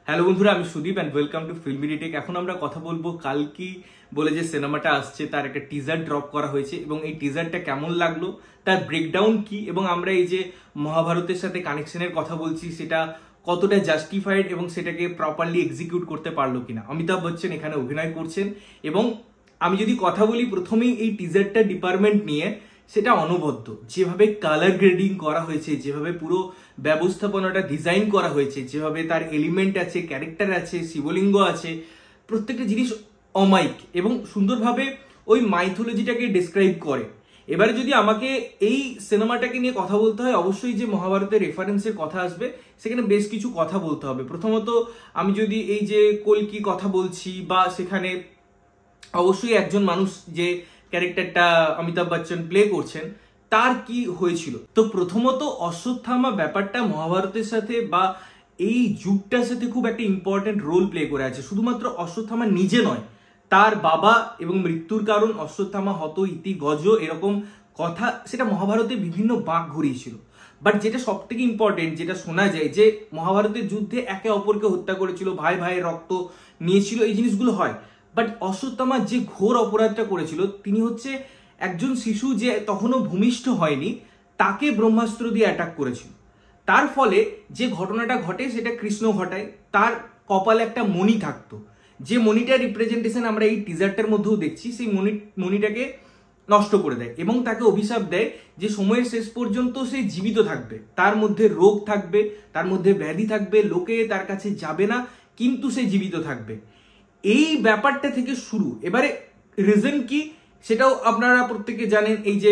Hello বন্ধুরা, আমি Sudip and welcome to ফিল্মিডিটেক। এখন আমরা কথা বলবো কালকি বলে যে সিনেমাটা আসছে, তার একটা টিজার ড্রপ করা হয়েছে এবং এই টিজারটা কেমন লাগলো, তার ব্রেকডাউন কি, এবং আমরা এই যে মহাভারতের সাথে কানেকশনের কথা বলছি সেটা কতটা জাস্টিফাইড এবং সেটাকে প্রপারলি এক্সিকিউট করতে পারলো কিনা। অমিতাভ বচ্চন এখানে অভিনয় করছেন এবং আমি যদি কথা বলি প্রথমেই এই টিজারটা ডিপার্টমেন্ট নিয়ে, সেটা অনবদ্য। যেভাবে কালার গ্রেডিং করা হয়েছে, যেভাবে পুরো ব্যবস্থাপনাটা ডিজাইন করা হয়েছে, যেভাবে তার এলিমেন্ট আছে, ক্যারেক্টার আছে, শিবলিঙ্গ আছে, প্রত্যেকটা জিনিস অমায়িক এবং সুন্দরভাবে ওই মাইথোলজিটাকে ডিসক্রাইব করে। এবারে যদি আমাকে এই সিনেমাটাকে নিয়ে কথা বলতে হয়, অবশ্যই যে মহাভারতের রেফারেন্সের কথা আসবে, সেখানে বেশ কিছু কথা বলতে হবে। প্রথমত আমি যদি এই যে কল্কি কথা বলছি, বা সেখানে অবশ্যই একজন মানুষ যে ক্যারেক্টারটা অমিতাভ বচ্চন প্লে করছেন তার কি হয়েছিল। তো প্রথমত অশ্বত্থামা ব্যাপারটা মহাভারতের সাথে বা এই যুগটার সাথে খুব একটা ইম্পর্টেন্ট রোল প্লে করে আছে। শুধুমাত্র অশ্বত্থামা নিজে নয়, তার বাবা এবং মৃত্যুর কারণ অশ্বত্থামা হত ইতি গজ, এরকম কথা সেটা মহাভারতে বিভিন্ন বাঁক ঘুরিয়েছিল। বাট যেটা সব থেকে ইম্পর্টেন্ট, যেটা শোনা যায় যে মহাভারতের যুদ্ধে একে অপরকে হত্যা করেছিল, ভাই ভাইয়ের রক্ত নিয়েছিল, এই জিনিসগুলো হয়। বাট অশ্বত্থামা যে ঘোর অপরাধটা করেছিল, তিনি হচ্ছে একজন শিশু যে তখনও ভূমিষ্ঠ হয়নি, তাকে ব্রহ্মাস্ত্র দিয়ে অ্যাটাক করেছিল। তার ফলে যে ঘটনাটা ঘটে সেটা কৃষ্ণ ঘটায়। তার কপালে একটা মণি থাকতো, যে মণিটার রিপ্রেজেন্টেশন আমরা এই টিজারটার মধ্যেও দেখছি। সেই মণিটাকে নষ্ট করে দেয় এবং তাকে অভিশাপ দেয় যে সময়ের শেষ পর্যন্ত সে জীবিত থাকবে, তার মধ্যে রোগ থাকবে, তার মধ্যে ব্যাধি থাকবে, লোকে তার কাছে যাবে না, কিন্তু সে জীবিত থাকবে। এই ব্যাপারটা থেকে শুরু। এবারে রিজন কি সেটাও আপনারা প্রত্যেকে জানেন। এই যে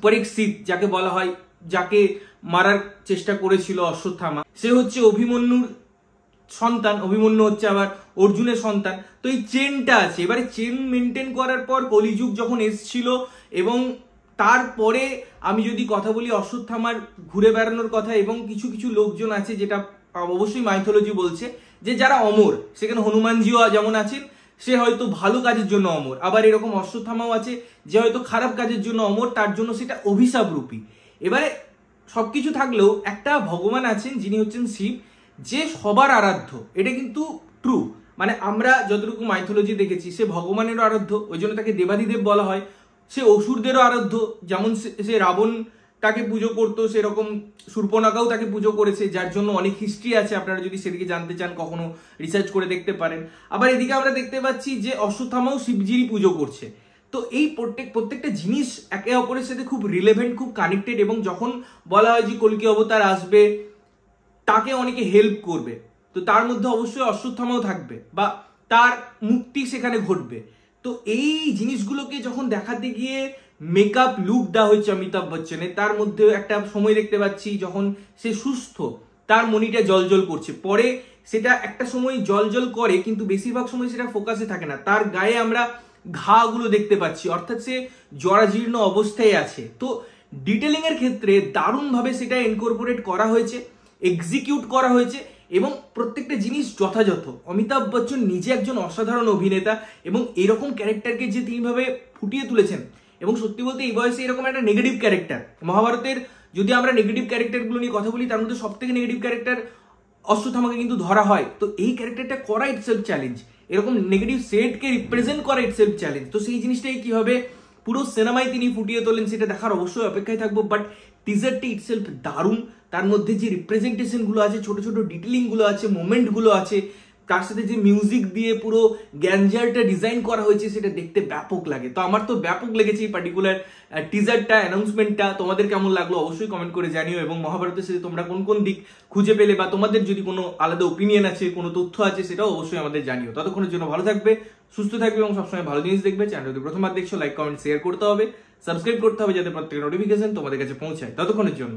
পরীক্ষিত যাকে বলা হয়, যাকে মারার চেষ্টা করেছিল অশ্বত্থামা, সে হচ্ছে অভিমন্যুর সন্তান, অভিমন্যু হচ্ছে আবার অর্জুনের সন্তান। তো এই চেনটা আছে। এবারে চেন মেনটেন করার পর কলিযুগ যখন এসছিল, এবং তারপরে আমি যদি কথা বলি অশ্বত্থামার ঘুরে বেড়ানোর কথা, এবং কিছু কিছু লোকজন আছে যেটা অবশ্যই মাইথোলজি বলছে যে যারা অমর, সেখানে হনুমানজিও যেমন আছেন, সে হয়তো ভালো কাজের জন্য অমর। আবার এরকম অশ্বত্থামাও আছে যে হয়তো খারাপ কাজের জন্য অমর, তার জন্য সেটা অভিশাপ রূপী। এবারে সবকিছু থাকলেও একটা ভগবান আছেন যিনি হচ্ছেন শিব, যে সবার আরাধ্য। এটা কিন্তু ট্রু। মানে আমরা যতটুকু মাইথোলজি দেখেছি, সে ভগবানেরও আরাধ্য, ওই জন্য তাকে দেবাদিদেব বলা হয়। সে অসুরদেরও আরাধ্য, যেমন সে রাবণ তাকে পুজো করতো, সেরকম শূর্পণখাও তাকে পুজো করেছে, যার জন্য অনেক হিস্ট্রি আছে। আপনারা যদি সেদিকে জানতে চান কখনো রিসার্চ করে দেখতে পারেন। আবার এদিকে আমরা দেখতে পাচ্ছি যে অশ্বত্থামাও শিবজিরই পুজো করছে। তো এই প্রত্যেকটা জিনিস একে অপরের সাথে খুব রিলেভেন্ট, খুব কানেক্টেড। এবং যখন বলা হয় যে কল্কি অবতার আসবে, তাকে অনেকে হেল্প করবে, তো তার মধ্যে অবশ্যই অশ্বত্থামাও থাকবে, বা তার মুক্তি সেখানে ঘটবে। তো এই জিনিসগুলোকে যখন দেখাতে গিয়ে মেকআপ লুক দেওয়া হয়েছে অমিতাভ বচ্চনের, তার মধ্যে একটা সময় দেখতে পাচ্ছি যখন সে সুস্থ, তার মনিটা জল করছে। পরে সেটা একটা সময় জল করে, কিন্তু বেশিরভাগ সময় সেটা ফোকাসে থাকে না। তার গায়ে আমরা ঘাগুলো দেখতে পাচ্ছি, অর্থাৎ সে জরাজীর্ণ অবস্থায় আছে। তো ডিটেলিং এর ক্ষেত্রে দারুণভাবে সেটা ইনকর্পোরেট করা হয়েছে, এক্সিকিউট করা হয়েছে, এবং প্রত্যেকটা জিনিস যথাযথ। অমিতাভ বচ্চন নিজে একজন অসাধারণ অভিনেতা, এবং এরকম ক্যারেক্টারকে যে তিনি ভাবে ফুটিয়ে তুলেছেন, এবং সত্যি বলতে এই বয়সে এরকম একটা নেগেটিভ ক্যারেক্টার, মহাভারতের যদি আমরা নেগেটিভ ক্যারেক্টারগুলো নিয়ে কথা বলি, তার মধ্যে সব থেকে নেগেটিভ ক্যারেক্টার অশ্বত্থামাকে কিন্তু ধরা হয়। তো এই ক্যারেক্টারটা করা ইটসেলফ চ্যালেঞ্জ, এরকম নেগেটিভ সেটকে রিপ্রেজেন্ট করা ইটসেলফ চ্যালেঞ্জ। তো সেই জিনিসটাই কিভাবে পুরো সিনেমায় তিনি ফুটিয়ে তোলেন সেটা দেখার অবশ্যই অপেক্ষায় থাকবো। বাট টিজারটি ইটসেলফ দারুণ। তার মধ্যে যে রিপ্রেজেন্টেশনগুলো আছে, ছোট ছোট ডিটেলিংগুলো আছে, মোমেন্টগুলো আছে, তার সাথে যে মিউজিক দিয়ে পুরো গ্যাঞ্জারটা ডিজাইন করা হয়েছে, সেটা দেখতে ব্যাপক লাগে। তো আমার তো ব্যাপক লেগেছে এই পার্টিকুলার টিজারটা, অ্যানাউন্সমেন্টটা। তোমাদের কেমন লাগলো অবশ্যই কমেন্ট করে জানিও, এবং মহাভারতের সাথে তোমরা কোন কোন দিক খুঁজে পেলে, বা তোমাদের যদি কোনো আলাদা ওপিনিয়ন আছে, কোনো তথ্য আছে, সেটাও অবশ্যই আমাদের জানিও। ততক্ষণের জন্য ভালো থাকবে, সুস্থ থাকবে, এবং সবসময় ভালো জিনিস দেখবে। চ্যানেল যদি প্রথমবার দেখছো, লাইক কমেন্ট শেয়ার করতে হবে, সাবস্ক্রাইব করতে হবে, যাতে প্রত্যেকটা নোটিফিকেশন তোমাদের কাছে পৌঁছায়। ততক্ষণের জন্য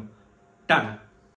টাটা।